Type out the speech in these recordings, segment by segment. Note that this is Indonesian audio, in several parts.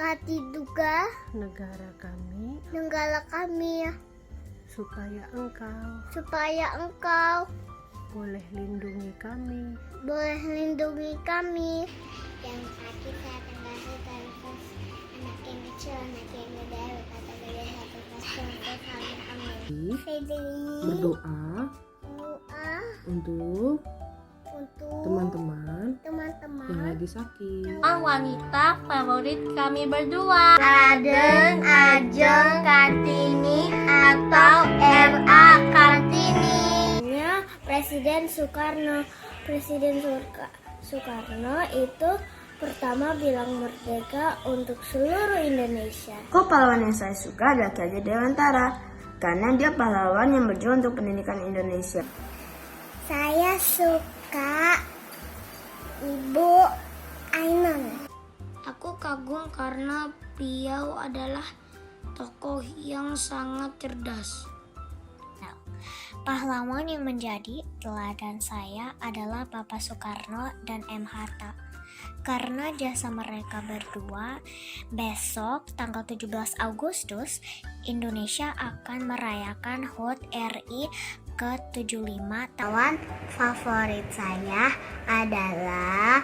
berkati juga negara kami, supaya Engkau boleh lindungi kami. Yang sakit sehat, enggak terus anak yang kecil, anak yang gede, berkata gede satu pastor, amin. Berdoa untuk teman-teman yang lagi sakit. Wanita favorit kami berdua, Raden Ajeng Kartini atau R.A. Kartini. Presiden Soekarno itu pertama bilang merdeka untuk seluruh Indonesia. Pahlawan yang saya suka adalah Ki Hajar Dewantara karena dia pahlawan yang berjuang untuk pendidikan Indonesia. Saya suka Ibu Ainun. Aku kagum karena beliau adalah tokoh yang sangat cerdas. Pahlawan yang menjadi teladan saya adalah Bapak Soekarno dan M. Hatta. Karena jasa mereka berdua, besok tanggal 17 Agustus, Indonesia akan merayakan HUT RI ke-75. Pahlawan favorit saya adalah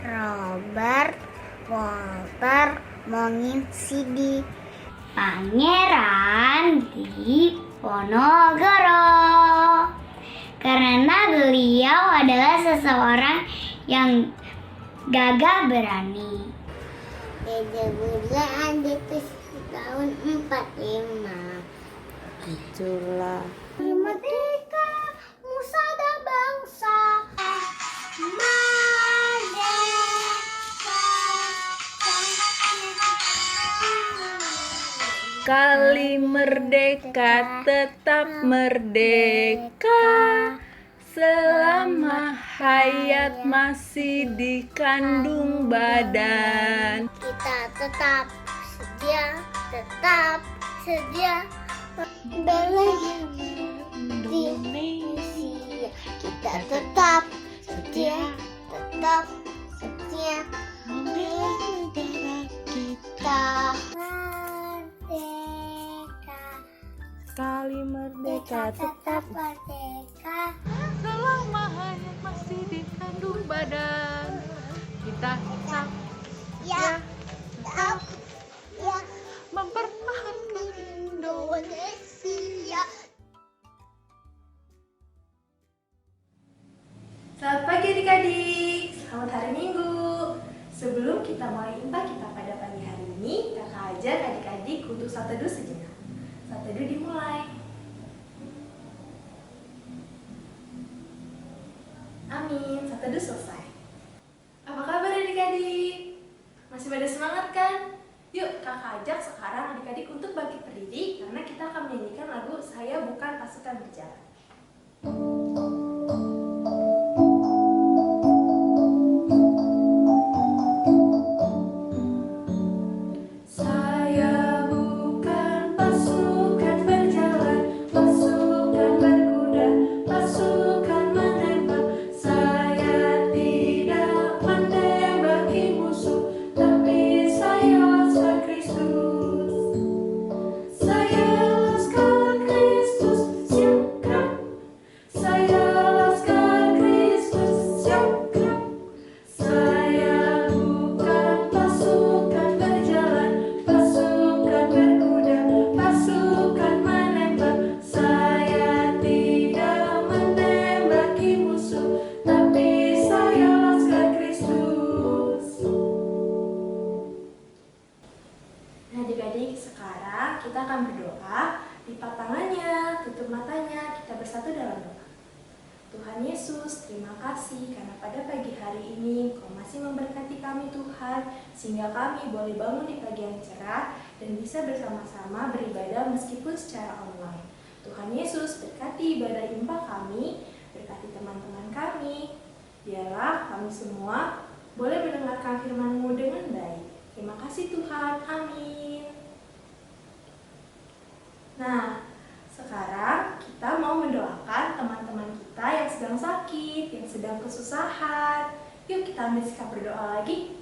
Robert Walter Monginsidi, Pangeran Diponegoro. Karena beliau adalah seseorang yang gagah berani. Kejagulaan di tahun 45. Itulah Merdeka, Nusa dan bangsa. Kali merdeka tetap merdeka, selama hayat masih dikandung badan. Kita tetap sedia bela Indonesia. Kita tetap sedia membela negara kita. Kali merdeka tetap merdeka. selama hayat masih dikandung badan. Kita tetap mempertahankan Indonesia. Selamat pagi adik-adik, selamat hari Minggu. Sebelum kita mulai impak kita pada pagi hari ini, kakak ajak adik-adik untuk saat teduh sejenak. Saat teduh dimulai. Amin, saat teduh selesai. Apa kabar adik-adik? Masih pada semangat kan? Yuk kakak ajak sekarang adik-adik untuk bangkit berdiri karena kita akan menyanyikan lagu Saya Bukan Pasukan Berjalan. Sekarang kita akan berdoa, lipat tangannya, tutup matanya, kita bersatu dalam doa. Tuhan Yesus, terima kasih karena pada pagi hari ini Kau masih memberkati kami Tuhan, sehingga kami boleh bangun di pagi yang cerah dan bisa bersama-sama beribadah meskipun secara online. Tuhan Yesus, berkati ibadah impak kami, berkati teman-teman kami, biarlah kami semua boleh mendengarkan firman-Mu dengan baik. Terima kasih Tuhan, amin. Nah, sekarang kita mau mendoakan teman-teman kita yang sedang sakit, yang sedang kesusahan. Yuk kita ambil sikap berdoa lagi.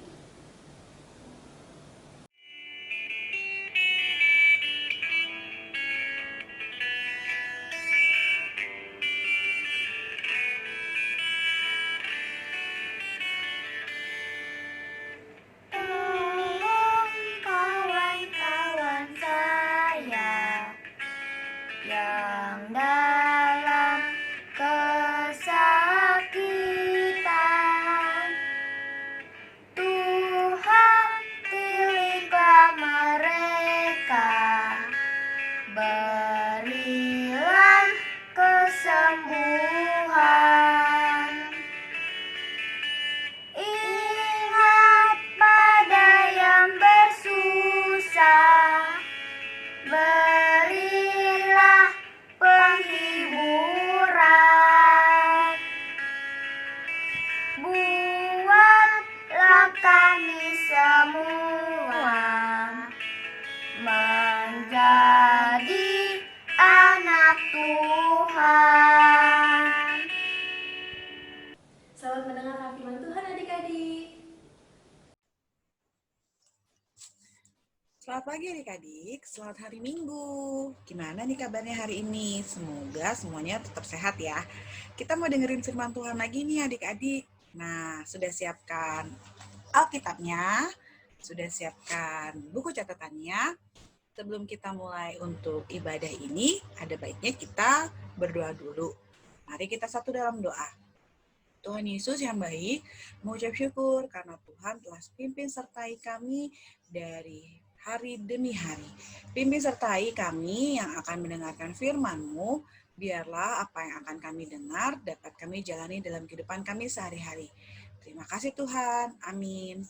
menjadi anak Tuhan. Selamat mendengarkan firman Tuhan adik-adik. Selamat pagi adik-adik, selamat hari Minggu. Gimana nih kabarnya hari ini? Semoga semuanya tetap sehat ya. Kita mau dengerin firman Tuhan lagi nih adik-adik. Nah, sudah siapkan Alkitabnya, sudah siapkan buku catatannya. Sebelum kita mulai untuk ibadah ini, ada baiknya kita berdoa dulu. Mari kita satu dalam doa. Tuhan Yesus yang baik, mengucap syukur karena Tuhan telah pimpin sertai kami dari hari demi hari. Pimpin sertai kami yang akan mendengarkan firman-Mu, biarlah apa yang akan kami dengar dapat kami jalani dalam kehidupan kami sehari-hari. Terima kasih Tuhan, amin.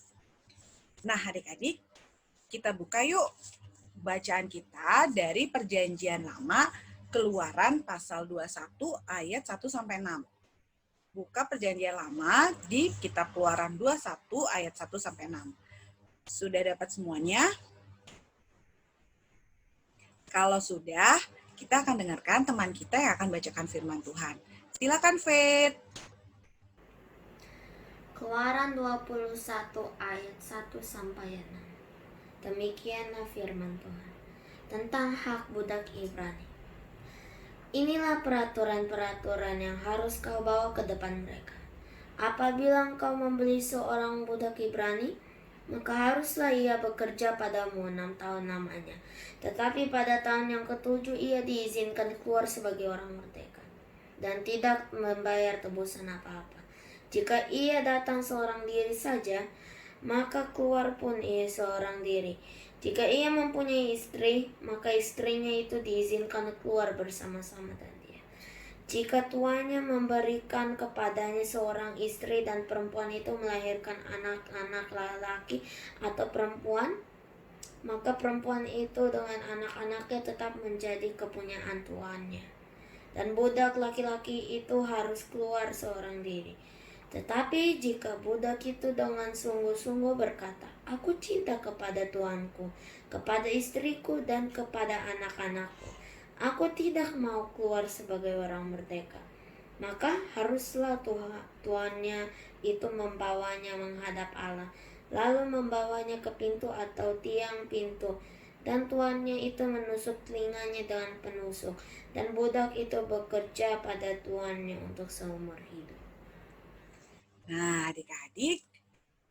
Nah adik-adik, kita buka yuk bacaan kita dari Perjanjian Lama, Keluaran pasal 21 ayat 1-6. Buka Perjanjian Lama di kitab Keluaran 21 ayat 1-6. Sudah dapat semuanya? Kalau sudah, kita akan dengarkan teman kita yang akan bacakan firman Tuhan. Silakan, Faith. Keluaran 21 ayat 1-6. Demikianlah firman Tuhan tentang hak budak Ibrani. Inilah peraturan-peraturan yang harus kau bawa ke depan mereka. Apabila engkau membeli seorang budak Ibrani, maka haruslah ia bekerja padamu 6 tahun lamanya. Tetapi pada tahun yang ke-7 ia diizinkan keluar sebagai orang merdeka dan tidak membayar tebusan apa-apa. Jika ia datang seorang diri saja, maka keluar pun ia seorang diri. Jika ia mempunyai istri, maka istrinya itu diizinkan keluar bersama-sama dengan dia. Jika tuannya memberikan kepadanya seorang istri dan perempuan itu melahirkan anak-anak laki atau perempuan, maka perempuan itu dengan anak-anaknya tetap menjadi kepunyaan tuannya. Dan budak laki-laki itu harus keluar seorang diri. Tetapi jika budak itu dengan sungguh-sungguh berkata, aku cinta kepada tuanku, kepada istriku, dan kepada anak-anakku, aku tidak mau keluar sebagai orang merdeka, maka haruslah tuannya itu membawanya menghadap Allah, lalu membawanya ke pintu atau tiang pintu, dan tuannya itu menusuk telinganya dengan penusuk, dan budak itu bekerja pada tuannya untuk seumur hidup. Nah, adik-adik,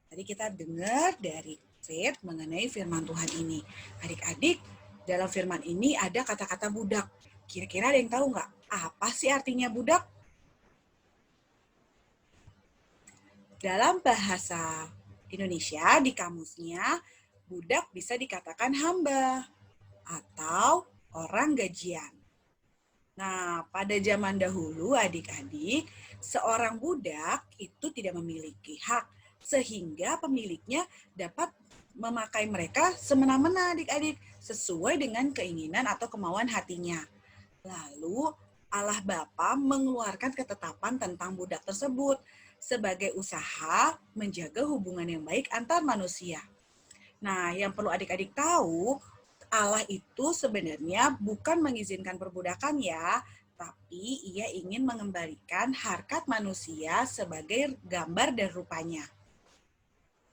tadi kita dengar dari Faith mengenai firman Tuhan ini. Adik-adik, dalam firman ini ada kata-kata budak. Kira-kira ada yang tahu nggak? Apa sih artinya budak? Dalam bahasa Indonesia, di kamusnya, budak bisa dikatakan hamba atau orang gajian. Nah, pada zaman dahulu adik-adik, seorang budak itu tidak memiliki hak sehingga pemiliknya dapat memakai mereka semena-mena adik-adik sesuai dengan keinginan atau kemauan hatinya. Lalu Allah Bapa mengeluarkan ketetapan tentang budak tersebut sebagai usaha menjaga hubungan yang baik antar manusia. Nah, yang perlu adik-adik tahu, Allah itu sebenarnya bukan mengizinkan perbudakan ya, tapi ia ingin mengembalikan harkat manusia sebagai gambar dan rupanya.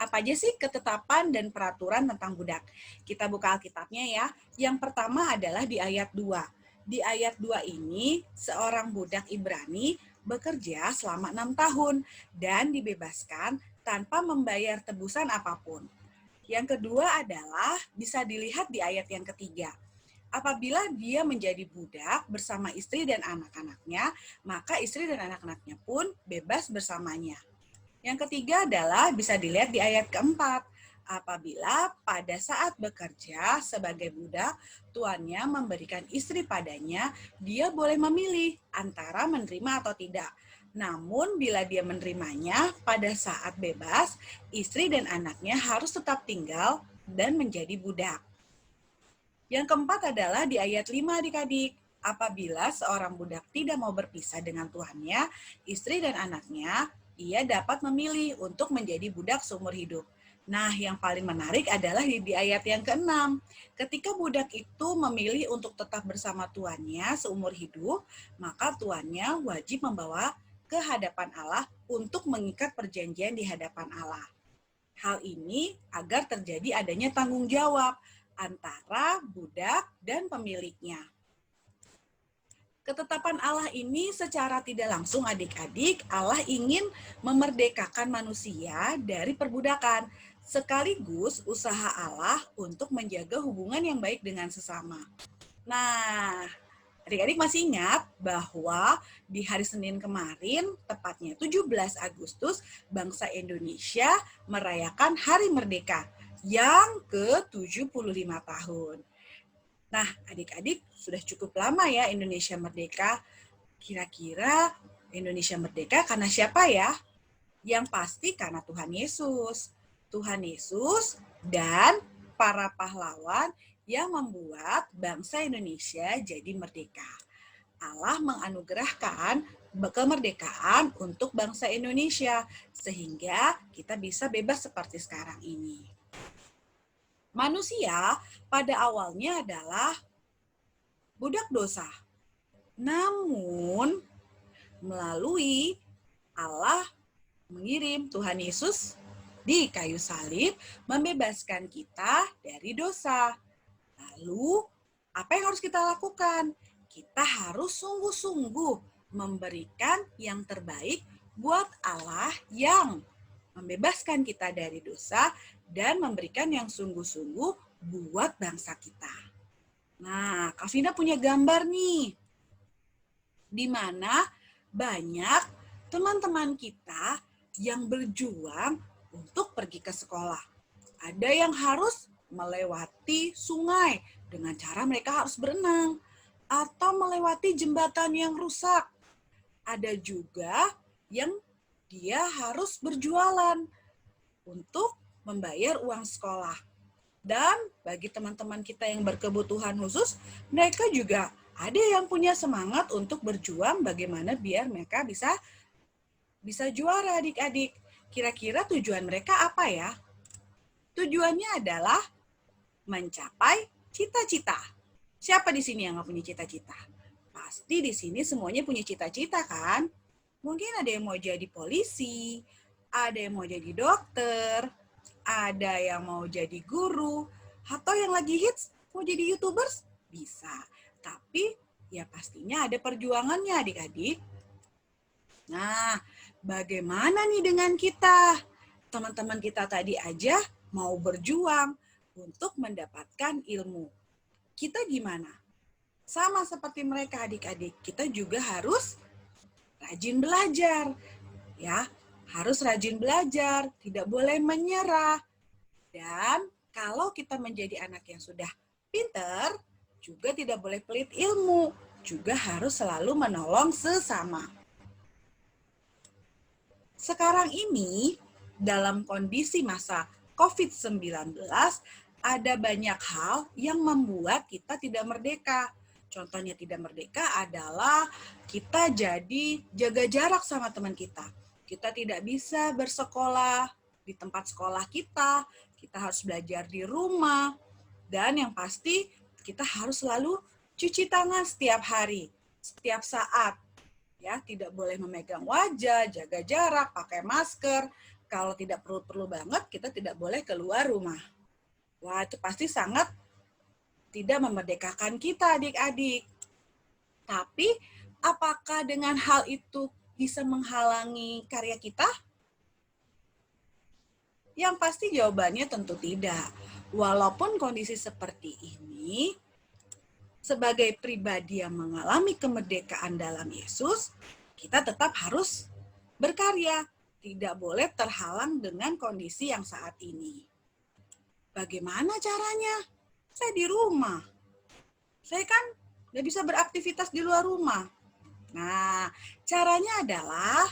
Apa aja sih ketetapan dan peraturan tentang budak? Kita buka Alkitabnya ya. Yang pertama adalah di ayat 2. Di ayat 2 ini, seorang budak Ibrani bekerja selama 6 tahun dan dibebaskan tanpa membayar tebusan apapun. Yang kedua adalah bisa dilihat di ayat yang ketiga. Apabila dia menjadi budak bersama istri dan anak-anaknya, maka istri dan anak-anaknya pun bebas bersamanya. Yang ketiga adalah bisa dilihat di ayat keempat. Apabila pada saat bekerja sebagai budak, tuannya memberikan istri padanya, dia boleh memilih antara menerima atau tidak. Namun bila dia menerimanya, pada saat bebas, istri dan anaknya harus tetap tinggal dan menjadi budak. Yang keempat adalah di ayat 5 adik-adik. Apabila seorang budak tidak mau berpisah dengan tuannya, istri dan anaknya, ia dapat memilih untuk menjadi budak seumur hidup. Nah, yang paling menarik adalah di ayat yang ke-6. Ketika budak itu memilih untuk tetap bersama tuannya seumur hidup, maka tuannya wajib membawa ke hadapan Allah untuk mengikat perjanjian di hadapan Allah. Hal ini agar terjadi adanya tanggung jawab antara budak dan pemiliknya. Ketetapan Allah ini secara tidak langsung adik-adik, Allah ingin memerdekakan manusia dari perbudakan, sekaligus usaha Allah untuk menjaga hubungan yang baik dengan sesama. Nah, adik-adik masih ingat bahwa di hari Senin kemarin, tepatnya 17 Agustus, bangsa Indonesia merayakan Hari Merdeka yang ke-75 tahun. Nah, adik-adik sudah cukup lama ya Indonesia merdeka. Kira-kira Indonesia merdeka karena siapa ya? Yang pasti karena Tuhan Yesus. Tuhan Yesus dan para pahlawan yang membuat bangsa Indonesia jadi merdeka. Allah menganugerahkan kemerdekaan untuk bangsa Indonesia sehingga kita bisa bebas seperti sekarang ini. Manusia pada awalnya adalah budak dosa. Namun melalui Allah mengirim Tuhan Yesus di kayu salib membebaskan kita dari dosa. Lalu apa yang harus kita lakukan? Kita harus sungguh-sungguh memberikan yang terbaik buat Allah yang membebaskan kita dari dosa dan memberikan yang sungguh-sungguh buat bangsa kita. Nah, Kak Vina punya gambar nih, di mana banyak teman-teman kita yang berjuang untuk pergi ke sekolah. Ada yang harus melewati sungai dengan cara mereka harus berenang, atau melewati jembatan yang rusak. Ada juga yang dia harus berjualan untuk membayar uang sekolah. Dan bagi teman-teman kita yang berkebutuhan khusus, mereka juga ada yang punya semangat untuk berjuang bagaimana biar mereka bisa juara adik-adik. Kira-kira tujuan mereka apa ya? Tujuannya adalah mencapai cita-cita. Siapa di sini yang nggak punya cita-cita? Pasti di sini semuanya punya cita-cita kan? Mungkin ada yang mau jadi polisi, ada yang mau jadi dokter, ada yang mau jadi guru, atau yang lagi hits mau jadi YouTubers? Bisa. Tapi ya pastinya ada perjuangannya adik-adik. Nah, bagaimana nih dengan kita? Teman-teman kita tadi aja mau berjuang untuk mendapatkan ilmu. Kita gimana? Sama seperti mereka adik-adik, kita juga harus rajin belajar. Ya, harus rajin belajar, tidak boleh menyerah. Dan kalau kita menjadi anak yang sudah pintar, juga tidak boleh pelit ilmu, juga harus selalu menolong sesama. Sekarang ini, dalam kondisi masa COVID-19, ada banyak hal yang membuat kita tidak merdeka. Contohnya tidak merdeka adalah kita jadi jaga jarak sama teman kita. Kita tidak bisa bersekolah di tempat sekolah kita harus belajar di rumah, dan yang pasti kita harus selalu cuci tangan setiap hari, setiap saat. Ya, tidak boleh memegang wajah, jaga jarak, pakai masker. Kalau tidak perlu-perlu banget, kita tidak boleh keluar rumah. Wah, itu pasti sangat tidak memerdekakan kita adik-adik. Tapi apakah dengan hal itu bisa menghalangi karya kita? Yang pasti jawabannya tentu tidak. Walaupun kondisi seperti ini, sebagai pribadi yang mengalami kemerdekaan dalam Yesus, kita tetap harus berkarya. Tidak boleh terhalang dengan kondisi yang saat ini. Bagaimana caranya? Saya di rumah. Saya kan nggak bisa beraktivitas di luar rumah. Nah, caranya adalah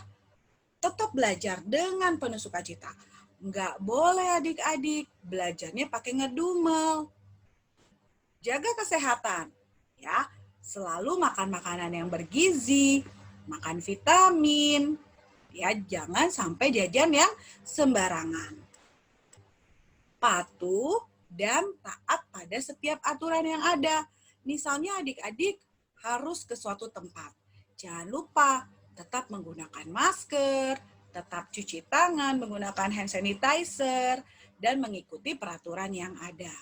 tetap belajar dengan penuh sukacita. Nggak boleh adik-adik belajarnya pakai ngedumel. Jaga kesehatan, ya. Selalu makan makanan yang bergizi, makan vitamin, ya. Jangan sampai jajan yang sembarangan. patuh dan taat pada setiap aturan yang ada. Misalnya adik-adik harus ke suatu tempat. Jangan lupa tetap menggunakan masker, tetap cuci tangan, menggunakan hand sanitizer, dan mengikuti peraturan yang ada.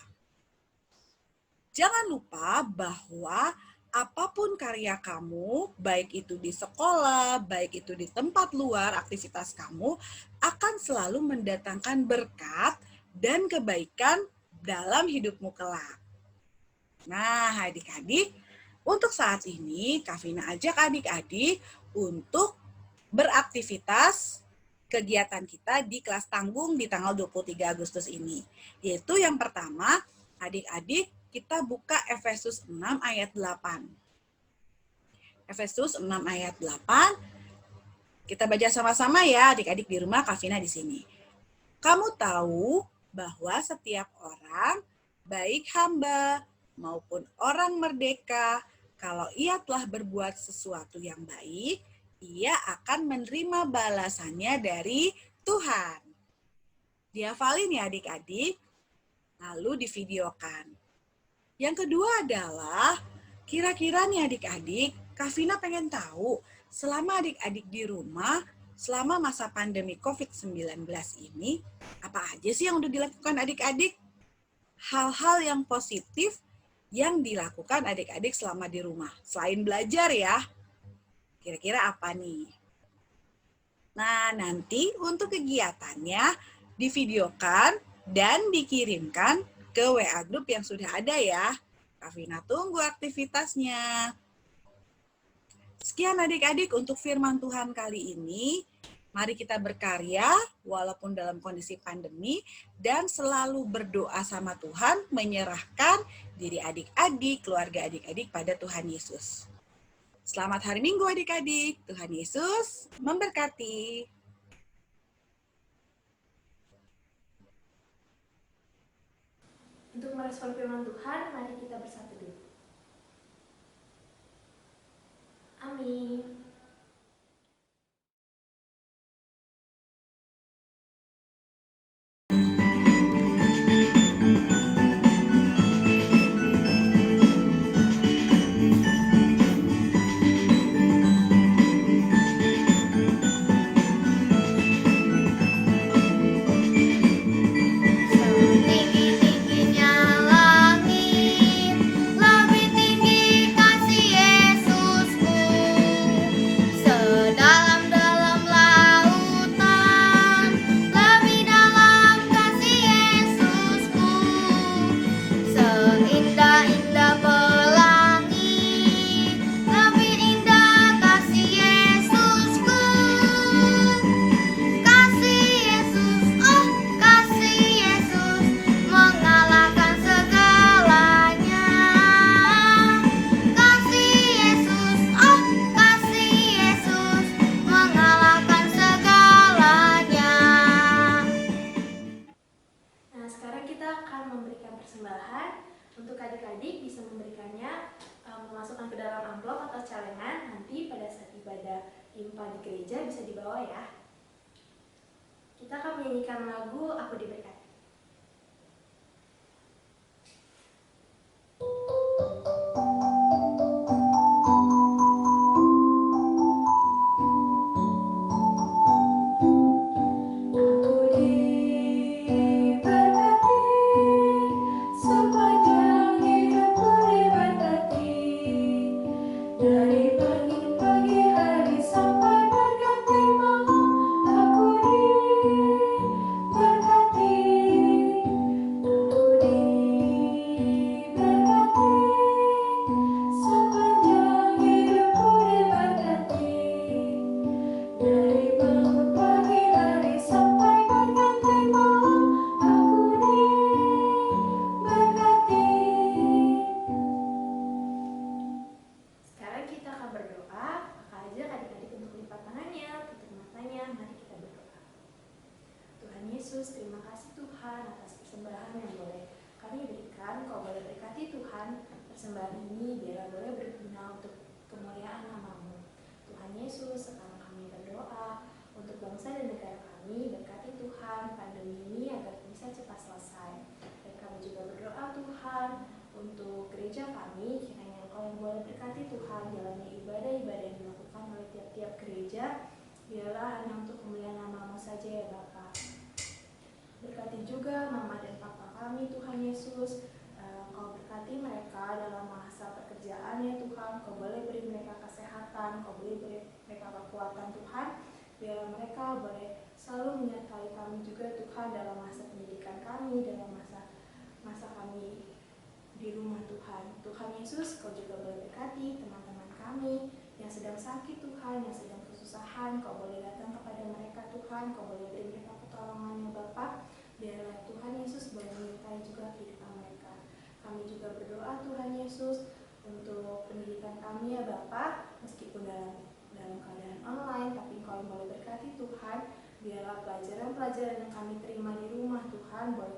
Jangan lupa bahwa apapun karya kamu, baik itu di sekolah, baik itu di tempat luar, aktivitas kamu akan selalu mendatangkan berkat dan kebaikan dalam hidupmu kelak. Nah, adik-adik, untuk saat ini Kak Vina ajak adik-adik untuk beraktivitas kegiatan kita di kelas tanggung di tanggal 23 Agustus ini. Yaitu yang pertama, adik-adik kita buka Efesus 6 ayat 8. Efesus 6 ayat 8. Kita baca sama-sama ya, adik-adik di rumah, Kak Vina di sini. Kamu tahu bahwa setiap orang, baik hamba maupun orang merdeka, kalau ia telah berbuat sesuatu yang baik, ia akan menerima balasannya dari Tuhan. Dihafalin ya adik-adik, lalu divideokan. Yang kedua adalah, kira-kira nih adik-adik, Kak Vina pengen tahu, selama adik-adik di rumah, selama masa pandemi COVID-19 ini, apa aja sih yang udah dilakukan adik-adik? Hal-hal yang positif yang dilakukan adik-adik selama di rumah. Selain belajar ya, kira-kira apa nih? Nah, nanti untuk kegiatannya divideokan dan dikirimkan ke WA Group yang sudah ada ya. Kak Vina tunggu aktivitasnya. Sekian adik-adik untuk firman Tuhan kali ini. Mari kita berkarya walaupun dalam kondisi pandemi dan selalu berdoa sama Tuhan, menyerahkan diri adik-adik, keluarga adik-adik pada Tuhan Yesus. Selamat hari Minggu adik-adik. Tuhan Yesus memberkati. Untuk merespon firman Tuhan, mari kita bersatu dulu. Amin. Setinggi-tingginya langit, lebih tinggi kasih Yesusku. Sedalam-dalam lautan, lebih dalam kasih Yesusku. Seindah-indah pelangi, lebih indah kasih Yesusku. Kasih Yesus, oh kasih Yesus, mengalahkan segalanya. Kasih Yesus, oh kasih Yesus, mengalahkan segalanya. Nah, sekarang kita akan memberikan persembahan. Untuk adik-adik bisa memberikannya, memasukkan ke dalam amplop atau celengan. Nanti pada saat ibadah impa di gereja bisa dibawa ya. Kita akan menyanyikan lagu Aku Diberkati. Aku diberkati, sepanjang hidupku diberkati. Dari pagi hari sampai berganti malam, aku diberkati. Aku diberkati, sepanjang hidupku diberkati. Dari bangun pagi hari sampai berganti malam, aku diberkati. Sekarang kita akan berdoa. Maka aja adik-adik untuk lipat tangannya, tutup matanya, mari kita berdoa. Tuhan Yesus, terima kasih Tuhan atas persembahan yang boleh kami berikan. Kau boleh berkati Tuhan persembahan ini biar boleh berguna untuk kemuliaan nama-Mu. Tuhan Yesus, sekarang kami berdoa Untuk bangsa dan negara kami, berkati Tuhan pandemi ini agar bisa cepat selesai. Dan kami juga berdoa Tuhan untuk gereja kami, kiranya Engkau yang boleh berkati Tuhan jalannya ibadah-ibadah yang dilakukan oleh tiap-tiap gereja, biarlah hanya untuk kemuliaan nama-Mu saja ya Bapa. Berkati juga mama dan papa kami Tuhan Yesus. Kau berkati mereka dalam masa pekerjaan ya Tuhan. Kau boleh beri mereka kesehatan, Kau boleh beri mereka kekuatan Tuhan. Biar mereka boleh selalu menyertai kami juga Tuhan dalam masa pendidikan kami, dalam masa kami di rumah Tuhan. Tuhan Yesus, Kau juga boleh berkati teman-teman kami yang sedang sakit Tuhan, yang sedang kesusahan. Kau boleh datang kepada mereka Tuhan, Kau boleh beri mereka pertolongan ya Bapa. Biarlah Tuhan Yesus boleh menyertai juga kehidupan mereka. Kami juga berdoa Tuhan Yesus untuk pendidikan kami ya Bapa, meskipun dalam keadaan online, tapi Engkau yang boleh berkati Tuhan. Biarlah pelajaran-pelajaran yang kami terima di rumah Tuhan boleh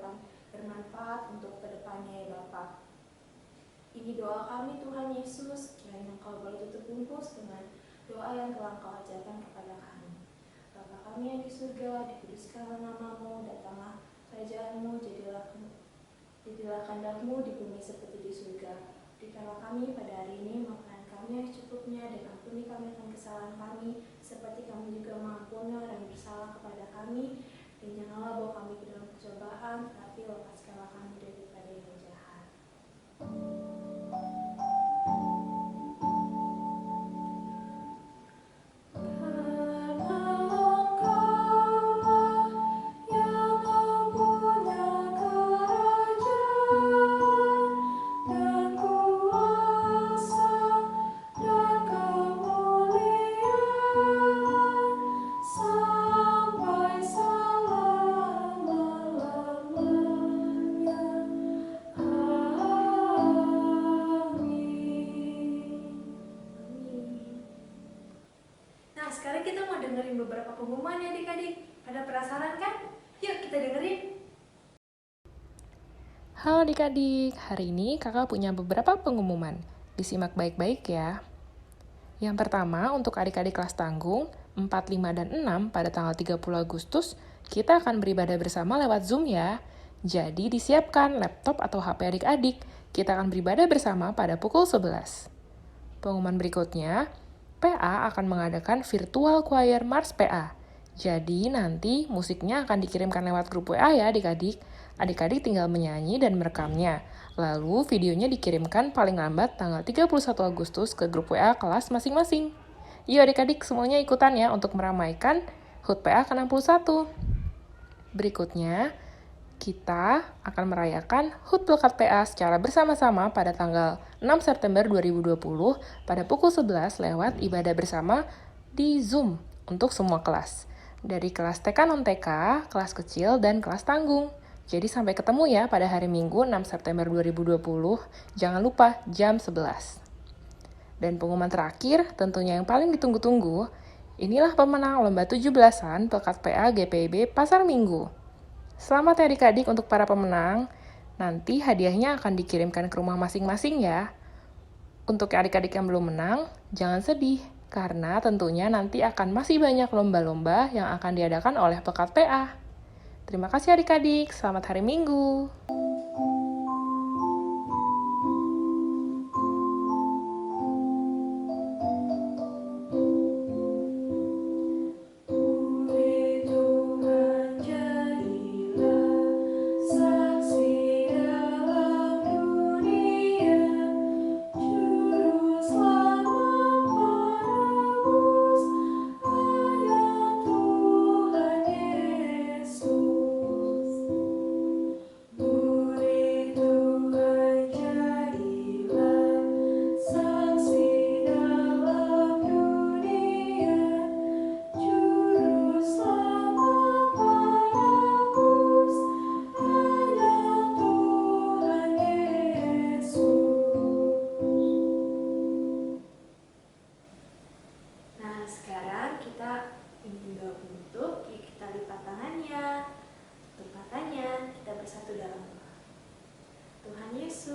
bermanfaat untuk kedepannya ya Bapa. Ini doa kami Tuhan Yesus, kiranya Engkau boleh tutup bungkus dengan doa yang telah Engkau ajarkan kepada kami. Bapa kami yang di surga, dikuduskanlah nama-Mu, datanglah kerajaan-Mu, jadilah kehendak-Mu di bumi seperti di surga. Berikanlah kami pada hari ini makanan kami yang secukupnya, dan ampuni kami akan kesalahan kami, seperti kami juga mengampuni orang yang bersalah kepada kami. Dan janganlah bawa kami ke dalam percobaan, tetapi lepaskanlah kami daripada yang jahat. Sekarang kita mau dengerin beberapa pengumuman ya adik-adik. Pada penasaran kan? Yuk kita dengerin. Halo adik-adik, hari ini kakak punya beberapa pengumuman. Disimak baik-baik ya. Yang pertama, untuk adik-adik kelas tanggung 4, 5, dan 6 pada tanggal 30 Agustus, kita akan beribadah bersama lewat Zoom ya. Jadi disiapkan laptop atau HP adik-adik. Kita akan beribadah bersama pada pukul 11. Pengumuman berikutnya, PA akan mengadakan virtual choir Mars PA. Jadi nanti musiknya akan dikirimkan lewat grup WA ya adik-adik. Adik-adik tinggal menyanyi dan merekamnya. Lalu videonya dikirimkan paling lambat tanggal 31 Agustus ke grup WA kelas masing-masing. Yuk adik-adik semuanya ikutan ya untuk meramaikan HUT PA ke-61. Berikutnya, kita akan merayakan HUT Lekat PA secara bersama-sama pada tanggal 6 September 2020 pada pukul 11 lewat ibadah bersama di Zoom untuk semua kelas. Dari kelas TK non-TK, kelas kecil, dan kelas tanggung. Jadi sampai ketemu ya pada hari Minggu 6 September 2020. Jangan lupa jam 11. Dan pengumuman terakhir, tentunya yang paling ditunggu-tunggu, inilah pemenang Lomba 17-an Lekat PA GPIB Pasar Minggu. Selamat ya adik-adik untuk para pemenang. Nanti hadiahnya akan dikirimkan ke rumah masing-masing ya. Untuk adik-adik yang belum menang, jangan sedih. Karena tentunya nanti akan masih banyak lomba-lomba yang akan diadakan oleh Pekat PA. Terima kasih adik-adik, selamat hari Minggu.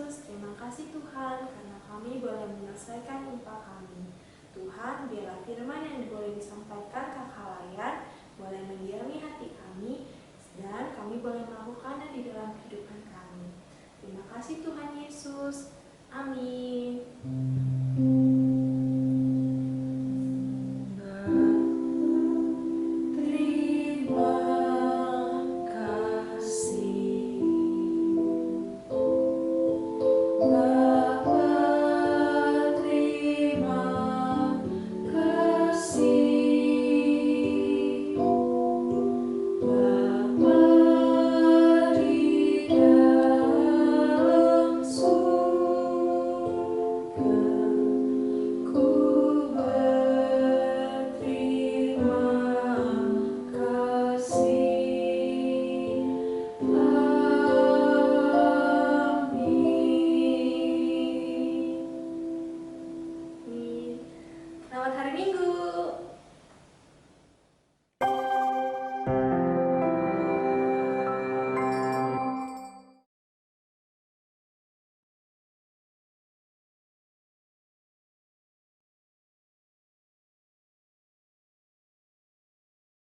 Terima kasih Tuhan, karena kami boleh menyelesaikan upah kami. Tuhan, biarlah firman yang boleh disampaikan ke khalayak boleh mendiami hati kami, dan kami boleh melakukannya di dalam kehidupan kami. Terima kasih Tuhan Yesus. Amin. Selamat hari Minggu.